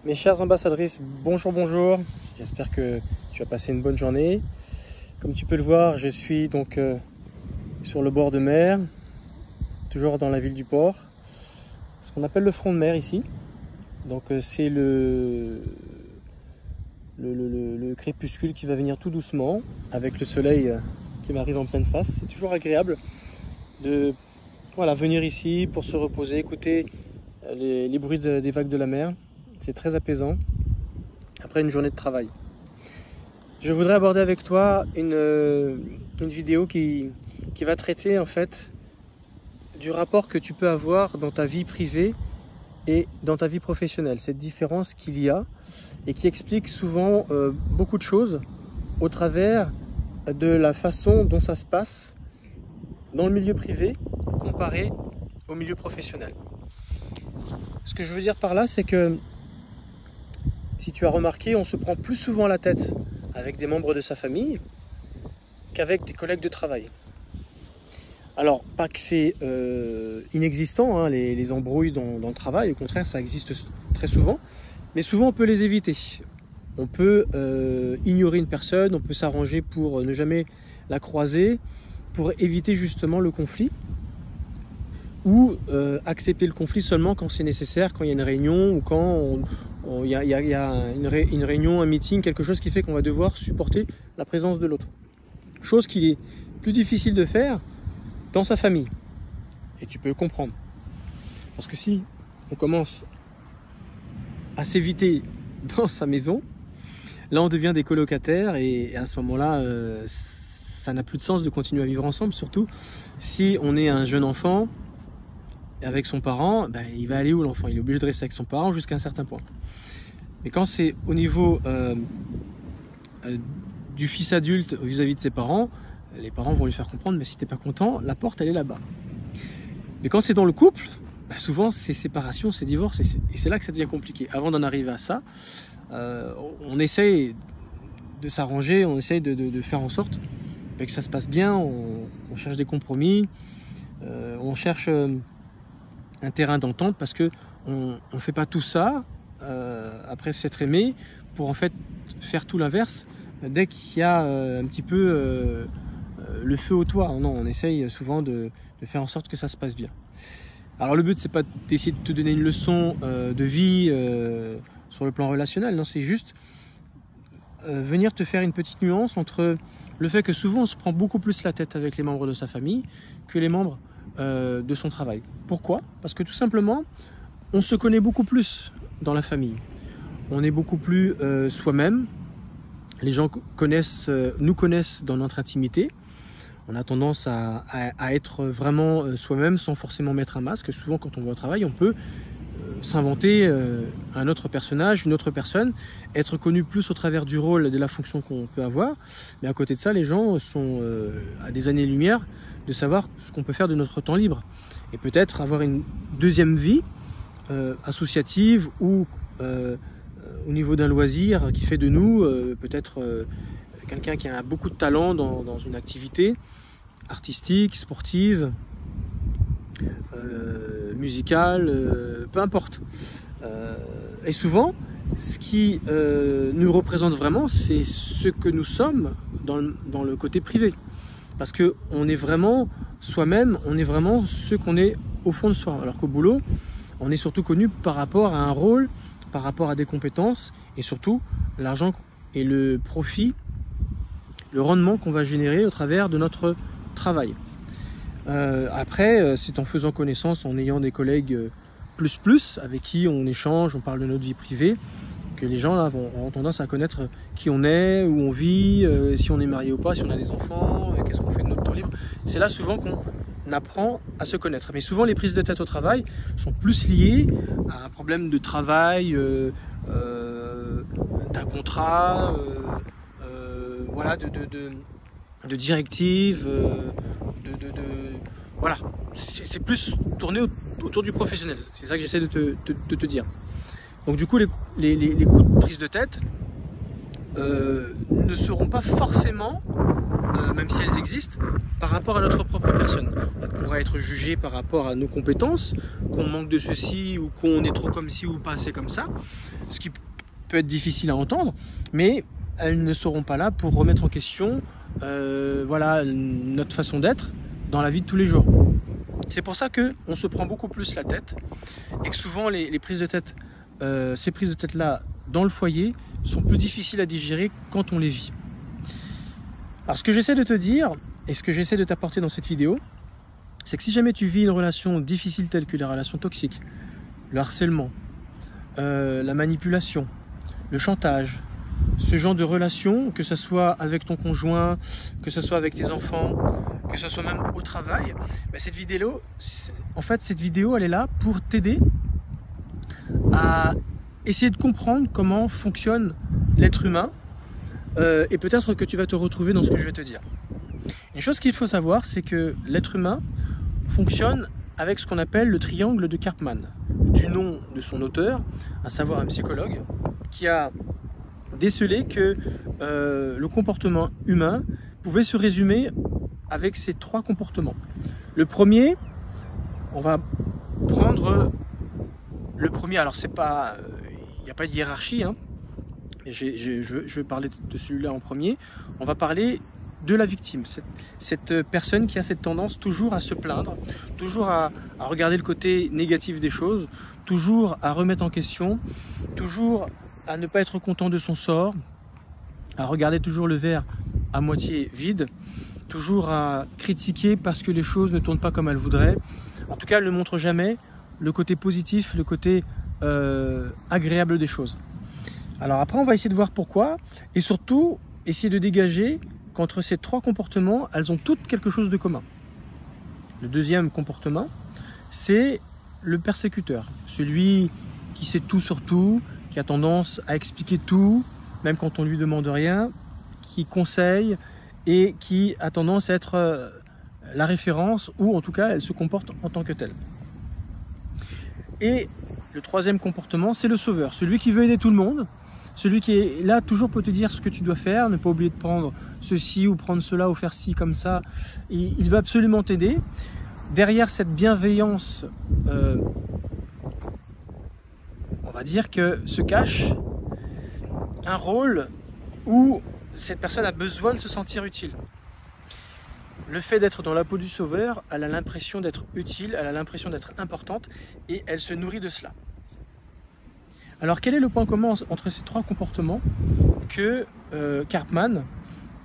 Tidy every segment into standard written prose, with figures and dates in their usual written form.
Mes chères ambassadrices, bonjour, bonjour. J'espère que tu as passé une bonne journée. Comme tu peux le voir, je suis donc sur le bord de mer, toujours dans la ville du port. Ce qu'on appelle le front de mer ici. Donc c'est le crépuscule qui va venir tout doucement, avec le soleil qui m'arrive en pleine face. C'est toujours agréable de venir ici pour se reposer, écouter les bruits des vagues de la mer. C'est très apaisant après une journée de travail. Je voudrais aborder avec toi une vidéo qui va traiter en fait du rapport que tu peux avoir dans ta vie privée et dans ta vie professionnelle. Cette différence qu'il y a et qui explique souvent beaucoup de choses au travers de la façon dont ça se passe dans le milieu privé comparé au milieu professionnel. Ce que je veux dire par là, c'est que si tu as remarqué, on se prend plus souvent la tête avec des membres de sa famille qu'avec des collègues de travail. Alors, pas que c'est inexistant, hein, les embrouilles dans le travail, au contraire, ça existe très souvent, mais souvent on peut les éviter. On peut ignorer une personne, on peut s'arranger pour ne jamais la croiser, pour éviter justement le conflit, ou accepter le conflit seulement quand c'est nécessaire, quand il y a une réunion ou quand il y a une réunion, un meeting, quelque chose qui fait qu'on va devoir supporter la présence de l'autre. Chose qu'il est plus difficile de faire dans sa famille. Et tu peux le comprendre. Parce que si on commence à s'éviter dans sa maison, là on devient des colocataires et à ce moment-là, ça n'a plus de sens de continuer à vivre ensemble. Surtout si on est un jeune enfant avec son parent, ben, il va aller où l'enfant? Il est obligé de rester avec son parent jusqu'à un certain point. Mais quand c'est au niveau du fils adulte vis-à-vis de ses parents, les parents vont lui faire comprendre, mais si t'es pas content, la porte elle est là-bas. Mais quand c'est dans le couple, ben souvent c'est séparation, c'est divorce, et c'est là que ça devient compliqué. Avant d'en arriver à ça, on essaye de s'arranger, on essaye de faire en sorte que ça se passe bien, on cherche des compromis, on cherche un terrain d'entente, parce que on fait pas tout ça après s'être aimé pour en fait faire tout l'inverse dès qu'il y a un petit peu le feu au toit. Non, on essaye souvent de faire en sorte que ça se passe bien. Alors le but, c'est pas d'essayer de te donner une leçon de vie sur le plan relationnel, non, c'est juste venir te faire une petite nuance entre le fait que souvent on se prend beaucoup plus la tête avec les membres de sa famille que les membres de son travail. Pourquoi? Parce que tout simplement, on se connaît beaucoup plus dans la famille. On est beaucoup plus soi-même. Les gens nous connaissent dans notre intimité. On a tendance à être vraiment soi-même sans forcément mettre un masque. Souvent, quand on va au travail, on peut s'inventer un autre personnage, une autre personne, être connu plus au travers du rôle et de la fonction qu'on peut avoir. Mais à côté de ça, les gens sont à des années-lumière de savoir ce qu'on peut faire de notre temps libre. Et peut-être avoir une deuxième vie associative ou au niveau d'un loisir qui fait de nous peut-être quelqu'un qui a beaucoup de talent dans une activité artistique, sportive, musicale, peu importe. Et souvent, ce qui nous représente vraiment, c'est ce que nous sommes dans le côté privé. Parce qu'on est vraiment soi-même, on est vraiment ce qu'on est au fond de soi. Alors qu'au boulot, on est surtout connu par rapport à un rôle, par rapport à des compétences et surtout l'argent et le profit, le rendement qu'on va générer au travers de notre travail. Après, c'est en faisant connaissance, en ayant des collègues plus avec qui on échange, on parle de notre vie privée, que les gens là, ont tendance à connaître qui on est, où on vit, si on est marié ou pas, si on a des enfants, qu'est-ce qu'on fait de notre temps libre. C'est là souvent qu'on apprend à se connaître. Mais souvent les prises de tête au travail sont plus liées à un problème de travail, d'un contrat, voilà, de directives, voilà. C'est plus tourné autour du professionnel. C'est ça que j'essaie de te dire. Donc du coup, les coups de prise de tête ne seront pas forcément même si elles existent, par rapport à notre propre personne. On pourra être jugé par rapport à nos compétences, qu'on manque de ceci ou qu'on est trop comme ci ou pas assez comme ça, ce qui peut être difficile à entendre, mais elles ne seront pas là pour remettre en question voilà, notre façon d'être dans la vie de tous les jours. C'est pour ça qu'on se prend beaucoup plus la tête et que souvent les prises de tête, ces prises de tête là dans le foyer sont plus difficiles à digérer quand on les vit. Alors ce que j'essaie de te dire et ce que j'essaie de t'apporter dans cette vidéo, c'est que si jamais tu vis une relation difficile telle que les relations toxiques, le harcèlement, la manipulation, le chantage, ce genre de relation, que ce soit avec ton conjoint, que ce soit avec tes enfants, que ce soit même au travail, ben cette vidéo, elle est là pour t'aider à essayer de comprendre comment fonctionne l'être humain et peut-être que tu vas te retrouver dans ce que je vais te dire. Une chose qu'il faut savoir, c'est que l'être humain fonctionne avec ce qu'on appelle le triangle de Karpman, du nom de son auteur, à savoir un psychologue, qui a décelé que le comportement humain pouvait se résumer avec ces trois comportements. Le premier, on va prendre le premier, alors c'est pas, il n'y a pas de hiérarchie, hein, je vais parler de celui-là en premier. On va parler de la victime, cette personne qui a cette tendance toujours à se plaindre, toujours à regarder le côté négatif des choses, toujours à remettre en question, toujours à ne pas être content de son sort, à regarder toujours le verre à moitié vide, toujours à critiquer parce que les choses ne tournent pas comme elle voudrait. En tout cas, elle ne montre jamais le côté positif, le côté agréable des choses. Alors après, on va essayer de voir pourquoi et surtout essayer de dégager qu'entre ces trois comportements, elles ont toutes quelque chose de commun. Le deuxième comportement, c'est le persécuteur, celui qui sait tout sur tout, qui a tendance à expliquer tout, même quand on lui demande rien, qui conseille et qui a tendance à être la référence, ou en tout cas, elle se comporte en tant que telle. Et le troisième comportement, c'est le sauveur, celui qui veut aider tout le monde, celui qui est là toujours pour te dire ce que tu dois faire, ne pas oublier de prendre ceci ou prendre cela ou faire ci comme ça. Et il va absolument t'aider. Derrière cette bienveillance, on va dire que se cache un rôle où cette personne a besoin de se sentir utile. Le fait d'être dans la peau du sauveur, elle a l'impression d'être utile, elle a l'impression d'être importante et elle se nourrit de cela. Alors quel est le point commun entre ces trois comportements que Karpman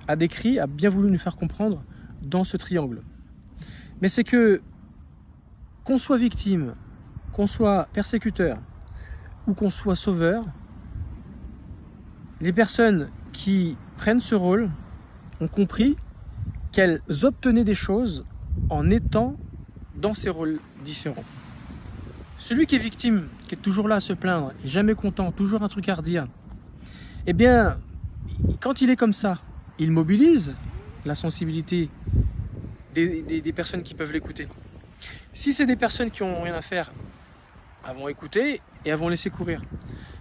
a décrit, a bien voulu nous faire comprendre dans ce triangle? Mais c'est que qu'on soit victime, qu'on soit persécuteur ou qu'on soit sauveur, les personnes qui prennent ce rôle ont compris qu'elles obtenaient des choses en étant dans ces rôles différents. Celui qui est victime, qui est toujours là à se plaindre, jamais content, toujours un truc à redire, eh bien, quand il est comme ça, il mobilise la sensibilité des personnes qui peuvent l'écouter. Si c'est des personnes qui n'ont rien à faire, elles vont écouter et elles vont laisser courir.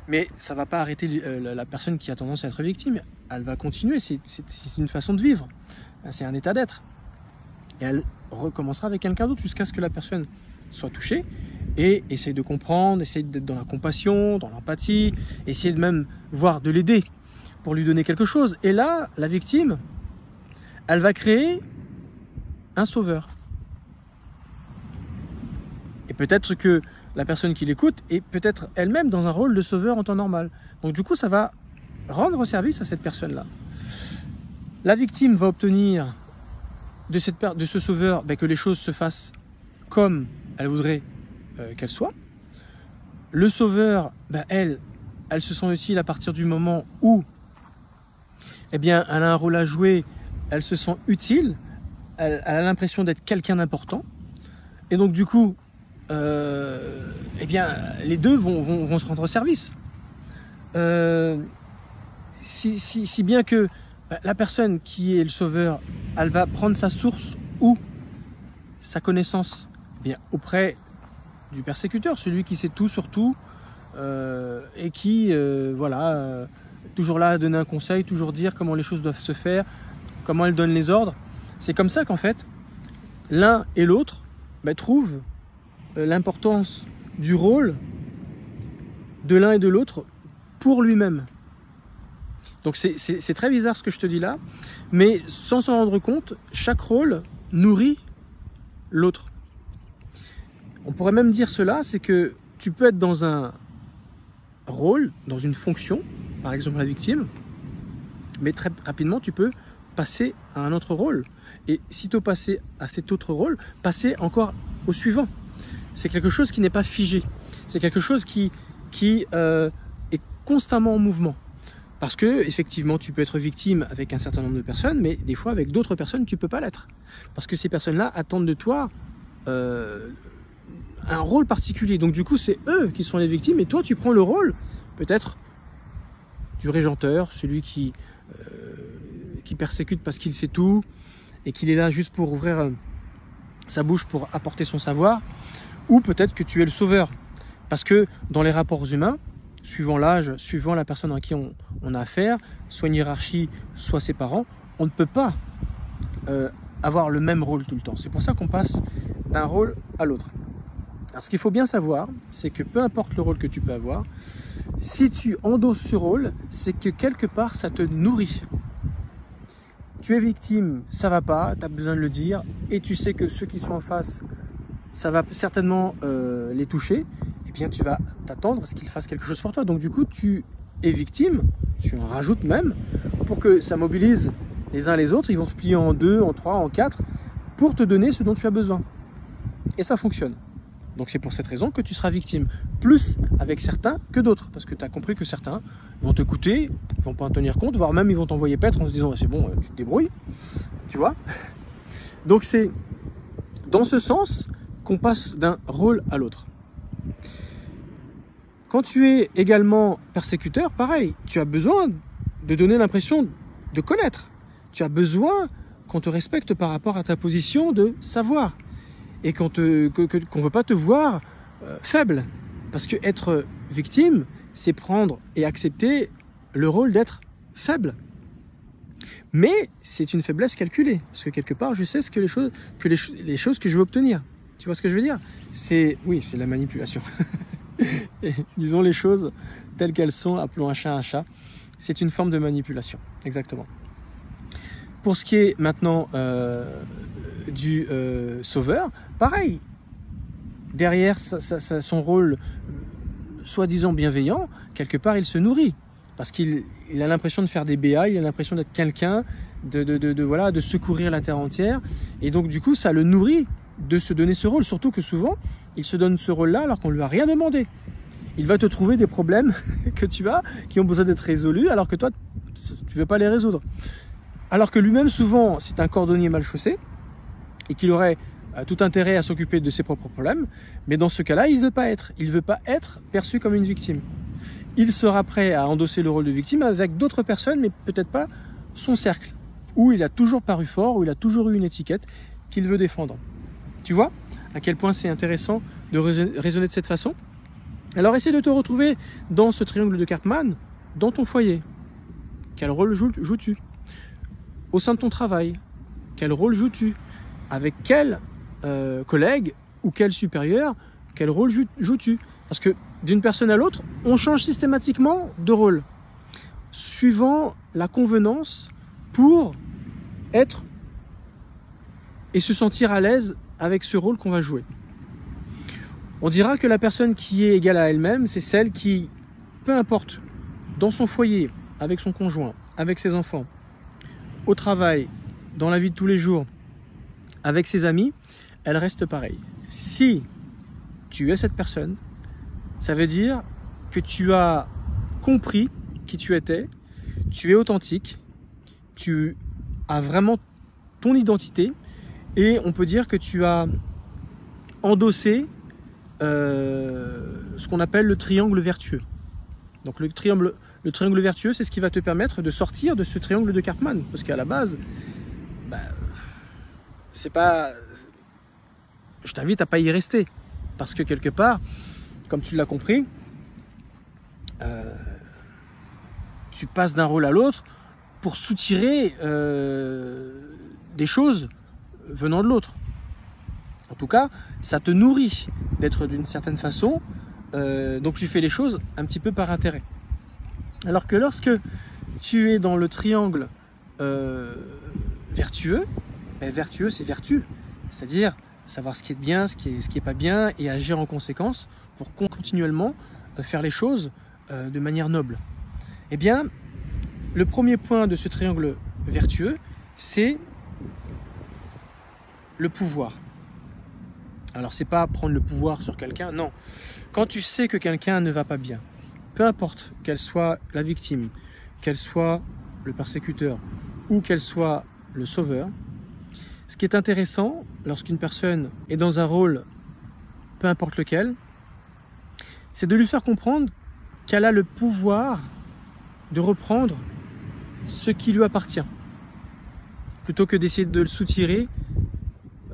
Mais ça ne va pas arrêter la personne qui a tendance à être victime. Elle va continuer, c'est une façon de vivre, c'est un état d'être. Et elle recommencera avec quelqu'un d'autre jusqu'à ce que la personne soit touchée et essaye de comprendre, essaye d'être dans la compassion, dans l'empathie, essayer de même voir de l'aider pour lui donner quelque chose. Et là, la victime, elle va créer un sauveur. Et peut-être que la personne qui l'écoute est peut-être elle-même dans un rôle de sauveur en temps normal. Donc du coup, ça va rendre service à cette personne-là. La victime va obtenir de ce sauveur que les choses se fassent comme elle voudrait qu'elles soient. Le sauveur, elle se sent utile à partir du moment où elle a un rôle à jouer, elle se sent utile, elle a l'impression d'être quelqu'un d'important. Et donc du coup, les deux vont se rendre service. Si bien que la personne qui est le sauveur, elle va prendre sa source où sa connaissance auprès du persécuteur, celui qui sait tout sur tout et qui, toujours là à donner un conseil, toujours dire comment les choses doivent se faire, comment elle donne les ordres. C'est comme ça qu'en fait, l'un et l'autre trouvent l'importance du rôle de l'un et de l'autre pour lui-même. Donc c'est très bizarre ce que je te dis là, mais sans s'en rendre compte, chaque rôle nourrit l'autre. On pourrait même dire cela, c'est que tu peux être dans un rôle, dans une fonction, par exemple la victime, mais très rapidement tu peux passer à un autre rôle. Et sitôt passé à cet autre rôle, passer encore au suivant. C'est quelque chose qui n'est pas figé. C'est quelque chose qui est constamment en mouvement. Parce que effectivement, tu peux être victime avec un certain nombre de personnes, mais des fois avec d'autres personnes, tu ne peux pas l'être. Parce que ces personnes-là attendent de toi un rôle particulier. Donc du coup, c'est eux qui sont les victimes, et toi, tu prends le rôle, peut-être, du régenteur, celui qui persécute parce qu'il sait tout, et qu'il est là juste pour ouvrir sa bouche pour apporter son savoir, ou peut-être que tu es le sauveur. Parce que dans les rapports humains, suivant l'âge, suivant la personne à qui on a affaire, soit une hiérarchie, soit ses parents, on ne peut pas avoir le même rôle tout le temps. C'est pour ça qu'on passe d'un rôle à l'autre. Alors ce qu'il faut bien savoir, c'est que peu importe le rôle que tu peux avoir, si tu endosses ce rôle, c'est que quelque part ça te nourrit. Tu es victime, ça va pas, tu as besoin de le dire, et tu sais que ceux qui sont en face, ça va certainement les toucher, et bien tu vas t'attendre à ce qu'ils fassent quelque chose pour toi. Donc du coup, tu es victime, tu en rajoutes même, pour que ça mobilise les uns les autres, ils vont se plier en 2, en 3, en 4, pour te donner ce dont tu as besoin. Et ça fonctionne. Donc c'est pour cette raison que tu seras victime, plus avec certains que d'autres, parce que tu as compris que certains vont t'écouter, ils vont pas en tenir compte, voire même ils vont t'envoyer paître en se disant c'est bon, tu te débrouilles, tu vois. Donc c'est dans ce sens qu'on passe d'un rôle à l'autre. Quand tu es également persécuteur, pareil, tu as besoin de donner l'impression de connaître, tu as besoin qu'on te respecte par rapport à ta position de savoir. Et qu'on ne veut pas te voir faible. Parce que être victime, c'est prendre et accepter le rôle d'être faible. Mais c'est une faiblesse calculée. Parce que quelque part, je sais ce que les choses que je veux obtenir. Tu vois ce que je veux dire? Oui, c'est la manipulation. Disons les choses telles qu'elles sont, appelons un chat. C'est une forme de manipulation, exactement. Pour ce qui est maintenant du sauveur, pareil, derrière son rôle soi-disant bienveillant, quelque part il se nourrit, parce qu'il a l'impression de faire des BA, il a l'impression d'être quelqu'un, de secourir la terre entière, et donc du coup ça le nourrit de se donner ce rôle, surtout que souvent il se donne ce rôle-là alors qu'on ne lui a rien demandé. Il va te trouver des problèmes que tu as, qui ont besoin d'être résolus, alors que toi tu ne veux pas les résoudre. Alors que lui-même, souvent, c'est un cordonnier mal chaussé et qu'il aurait tout intérêt à s'occuper de ses propres problèmes. Mais dans ce cas-là, il ne veut pas être. Il ne veut pas être perçu comme une victime. Il sera prêt à endosser le rôle de victime avec d'autres personnes, mais peut-être pas son cercle, où il a toujours paru fort, où il a toujours eu une étiquette qu'il veut défendre. Tu vois à quel point c'est intéressant de raisonner de cette façon? Alors, essaie de te retrouver dans ce triangle de Karpman, dans ton foyer. Quel rôle joues-tu? Au sein de ton travail, quel rôle joues-tu? Avec quel collègue ou quel supérieur, quel rôle joues-tu? Parce que d'une personne à l'autre, on change systématiquement de rôle, suivant la convenance pour être et se sentir à l'aise avec ce rôle qu'on va jouer. On dira que la personne qui est égale à elle-même, c'est celle qui, peu importe, dans son foyer, avec son conjoint, avec ses enfants, au travail, dans la vie de tous les jours, avec ses amis, elle reste pareille. Si tu es cette personne, ça veut dire que tu as compris qui tu étais, tu es authentique, tu as vraiment ton identité, et on peut dire que tu as endossé ce qu'on appelle le triangle vertueux. Donc le triangle vertueux, c'est ce qui va te permettre de sortir de ce triangle de Karpman. Parce qu'à la base, c'est pas... Je t'invite à pas y rester. Parce que quelque part, comme tu l'as compris, tu passes d'un rôle à l'autre pour soutirer des choses venant de l'autre. En tout cas, ça te nourrit d'être d'une certaine façon, donc tu fais les choses un petit peu par intérêt. Alors que lorsque tu es dans le triangle vertueux, vertueux c'est vertu, c'est-à-dire savoir ce qui est bien, ce qui est pas bien et agir en conséquence pour continuellement faire les choses de manière noble. Eh bien, le premier point de ce triangle vertueux, c'est le pouvoir. Alors, c'est pas prendre le pouvoir sur quelqu'un, non. Quand tu sais que quelqu'un ne va pas bien, peu importe qu'elle soit la victime, qu'elle soit le persécuteur ou qu'elle soit le sauveur, ce qui est intéressant lorsqu'une personne est dans un rôle, peu importe lequel, c'est de lui faire comprendre qu'elle a le pouvoir de reprendre ce qui lui appartient, plutôt que d'essayer de le soutirer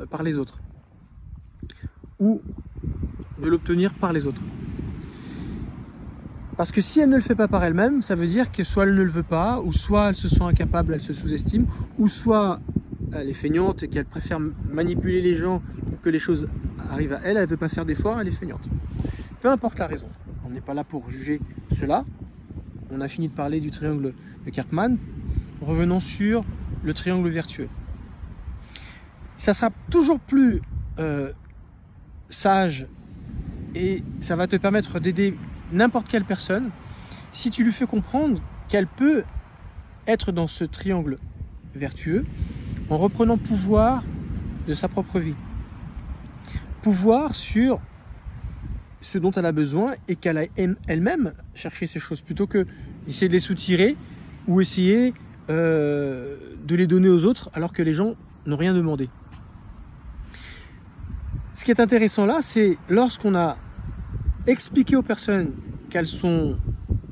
par les autres ou de l'obtenir par les autres. Parce que si elle ne le fait pas par elle-même, ça veut dire que soit elle ne le veut pas, ou soit elle se sent incapable, elle se sous-estime, ou soit elle est feignante et qu'elle préfère manipuler les gens pour que les choses arrivent à elle, elle ne veut pas faire d'efforts, elle est feignante. Peu importe la raison, on n'est pas là pour juger cela. On a fini de parler du triangle de Karpman. Revenons sur le triangle vertueux. Ça sera toujours plus sage et ça va te permettre d'aider n'importe quelle personne si tu lui fais comprendre qu'elle peut être dans ce triangle vertueux en reprenant pouvoir de sa propre vie. Pouvoir sur ce dont elle a besoin et qu'elle a elle-même cherché ces choses plutôt que essayer de les soutirer ou essayer de les donner aux autres alors que les gens n'ont rien demandé. Ce qui est intéressant là, c'est lorsqu'on a expliqué aux personnes qu'elles sont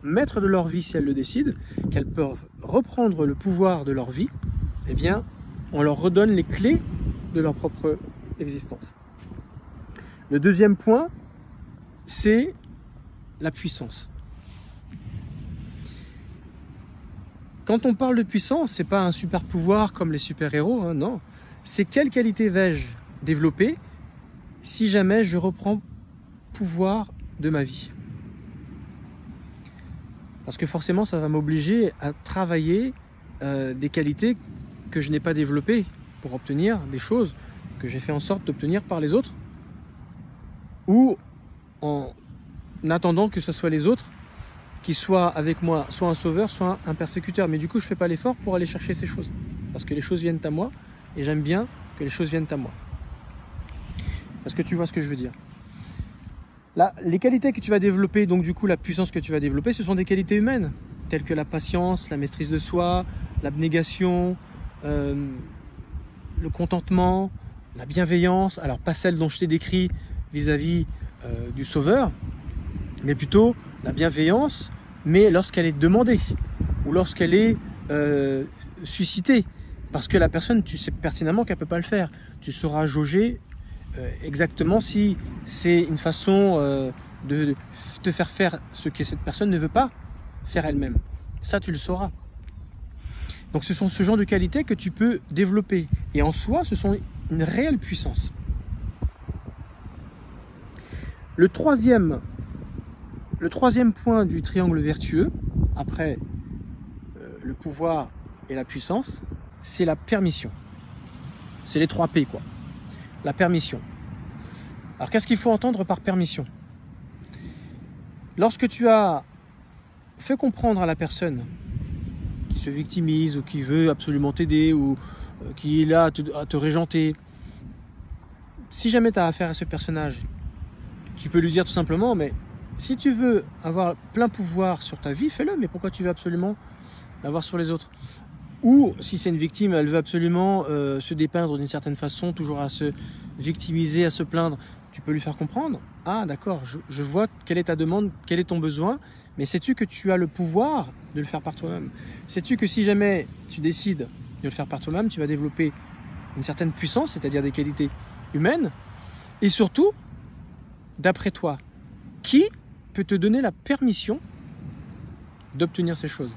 maîtres de leur vie si elles le décident, qu'elles peuvent reprendre le pouvoir de leur vie, eh bien, on leur redonne les clés de leur propre existence. Le deuxième point, c'est la puissance. Quand on parle de puissance, c'est pas un super pouvoir comme les super-héros, hein, non. C'est quelle qualité vais-je développer si jamais je reprends pouvoir de ma vie. Parce que forcément, ça va m'obliger à travailler des qualités que je n'ai pas développées pour obtenir des choses que j'ai fait en sorte d'obtenir par les autres, ou en attendant que ce soit les autres qui soient avec moi, soit un sauveur, soit un persécuteur. Mais du coup, je ne fais pas l'effort pour aller chercher ces choses. Parce que les choses viennent à moi, et j'aime bien que les choses viennent à moi. Est-ce que tu vois ce que je veux dire? Là, les qualités que tu vas développer, donc du coup la puissance que tu vas développer, ce sont des qualités humaines, telles que la patience, la maîtrise de soi, l'abnégation, le contentement, la bienveillance. Alors pas celle dont je t'ai décrit vis-à-vis du sauveur, mais plutôt la bienveillance, mais lorsqu'elle est demandée ou lorsqu'elle est suscitée. Parce que la personne, tu sais pertinemment qu'elle ne peut pas le faire. Tu sauras jauger exactement si c'est une façon de te faire faire ce que cette personne ne veut pas faire elle-même. Ça, tu le sauras. Donc ce sont ce genre de qualités que tu peux développer. Et en soi, ce sont une réelle puissance. Le troisième point du triangle vertueux, après le pouvoir et la puissance, c'est la permission. C'est les 3 P, quoi. La permission. Alors qu'est-ce qu'il faut entendre par permission? Lorsque tu as fait comprendre à la personne qui se victimise ou qui veut absolument t'aider ou qui est là à te régenter, si jamais tu as affaire à ce personnage, tu peux lui dire tout simplement, mais si tu veux avoir plein pouvoir sur ta vie, fais-le, mais pourquoi tu veux absolument l'avoir sur les autres? Ou si c'est une victime, elle veut absolument se dépeindre d'une certaine façon, toujours à se victimiser, à se plaindre, tu peux lui faire comprendre, ah d'accord, je vois quelle est ta demande, quel est ton besoin, mais sais-tu que tu as le pouvoir de le faire par toi-même? Sais-tu que si jamais tu décides de le faire par toi-même, tu vas développer une certaine puissance, c'est-à-dire des qualités humaines, et surtout, d'après toi, qui peut te donner la permission d'obtenir ces choses?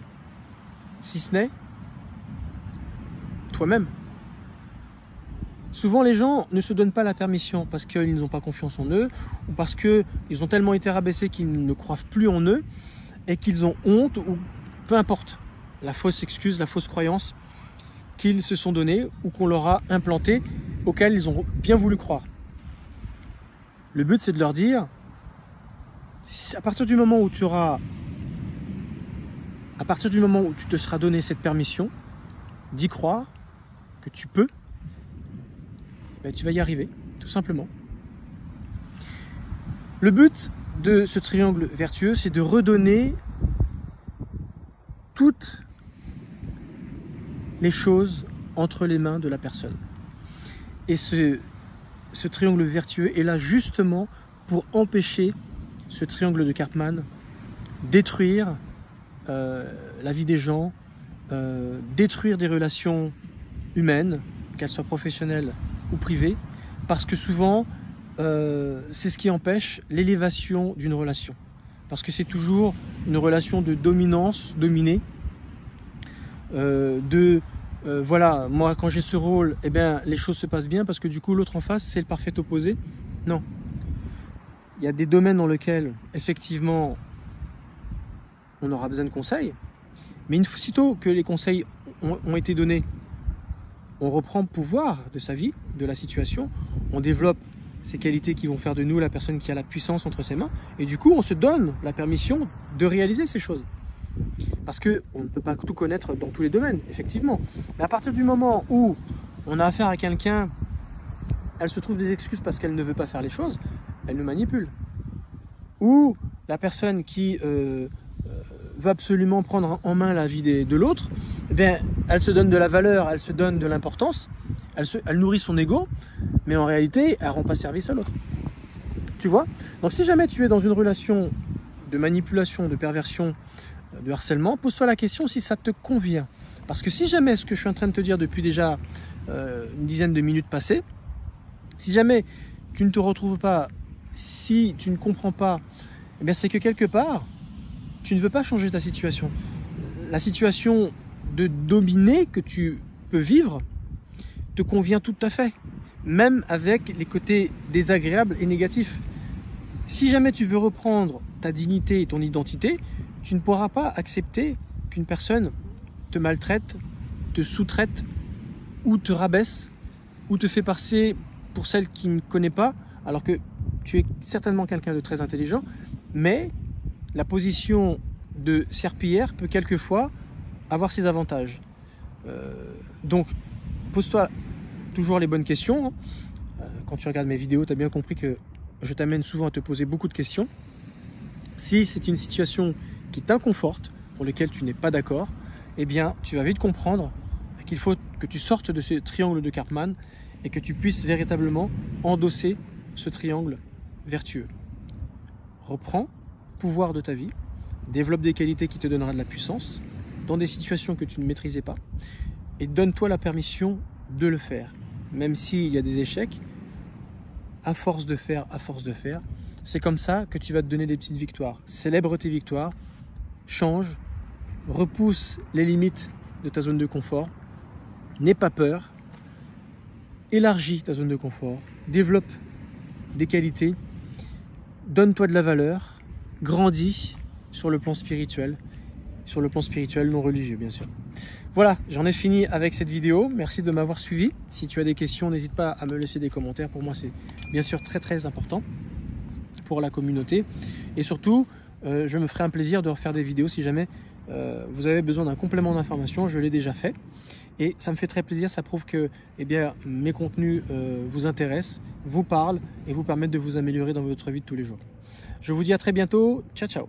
Si ce n'est toi-même. Souvent, les gens ne se donnent pas la permission parce qu'ils n'ont pas confiance en eux ou parce qu'ils ont tellement été rabaissés qu'ils ne croient plus en eux et qu'ils ont honte ou peu importe la fausse excuse, la fausse croyance qu'ils se sont donnés ou qu'on leur a implanté, auquel ils ont bien voulu croire. Le but, c'est de leur dire, à partir du moment où tu te seras donné cette permission d'y croire, que tu peux, ben, tu vas y arriver, tout simplement. Le but de ce triangle vertueux, c'est de redonner toutes les choses entre les mains de la personne. Et ce triangle vertueux est là justement pour empêcher ce triangle de Karpman détruire la vie des gens, détruire des relations humaines, qu'elles soient professionnelles ou privées, parce que souvent c'est ce qui empêche l'élévation d'une relation. Parce que c'est toujours une relation de dominance, dominée, voilà, moi quand j'ai ce rôle, eh bien, les choses se passent bien parce que du coup l'autre en face c'est le parfait opposé. Non. Il y a des domaines dans lesquels effectivement on aura besoin de conseils, mais sitôt que les conseils ont été donnés, on reprend le pouvoir de sa vie, de la situation, on développe ces qualités qui vont faire de nous la personne qui a la puissance entre ses mains, et du coup on se donne la permission de réaliser ces choses. Parce qu'on ne peut pas tout connaître dans tous les domaines, effectivement. Mais à partir du moment où on a affaire à quelqu'un, elle se trouve des excuses parce qu'elle ne veut pas faire les choses, elle nous manipule. Ou la personne qui veut absolument prendre en main la vie de l'autre, eh bien, elle se donne de la valeur, elle se donne de l'importance, elle nourrit son ego, mais en réalité, elle ne rend pas service à l'autre. Tu vois? Donc si jamais tu es dans une relation de manipulation, de perversion, de harcèlement, pose-toi la question si ça te convient. Parce que si jamais ce que je suis en train de te dire depuis déjà une dizaine de minutes passées, si jamais tu ne te retrouves pas, si tu ne comprends pas, eh bien c'est que quelque part, tu ne veux pas changer ta situation. La situation de dominer que tu peux vivre te convient tout à fait, même avec les côtés désagréables et négatifs. Si jamais tu veux reprendre ta dignité et ton identité, tu ne pourras pas accepter qu'une personne te maltraite, te sous-traite ou te rabaisse ou te fait passer pour celle qui ne connaît pas, alors que tu es certainement quelqu'un de très intelligent, mais la position de serpillière peut quelquefois avoir ses avantages. Donc, pose-toi toujours les bonnes questions. Quand tu regardes mes vidéos, tu as bien compris que je t'amène souvent à te poser beaucoup de questions. Si c'est une situation qui t'inconforte, pour lequel tu n'es pas d'accord, eh bien, tu vas vite comprendre qu'il faut que tu sortes de ce triangle de Karpman et que tu puisses véritablement endosser ce triangle vertueux. Reprends pouvoir de ta vie, développe des qualités qui te donnera de la puissance dans des situations que tu ne maîtrisais pas et donne-toi la permission de le faire. Même s'il y a des échecs, à force de faire, c'est comme ça que tu vas te donner des petites victoires. Célèbre tes victoires, change, repousse les limites de ta zone de confort, n'aie pas peur, élargis ta zone de confort, développe des qualités, donne-toi de la valeur, grandis sur le plan spirituel non religieux bien sûr. Voilà, j'en ai fini avec cette vidéo. Merci de m'avoir suivi. Si tu as des questions, n'hésite pas à me laisser des commentaires. Pour moi, c'est bien sûr très important pour la communauté. Et surtout, je me ferai un plaisir de refaire des vidéos si jamais vous avez besoin d'un complément d'information. Je l'ai déjà fait. Et ça me fait très plaisir. Ça prouve que eh bien, mes contenus vous intéressent, vous parlent et vous permettent de vous améliorer dans votre vie de tous les jours. Je vous dis à très bientôt. Ciao, ciao.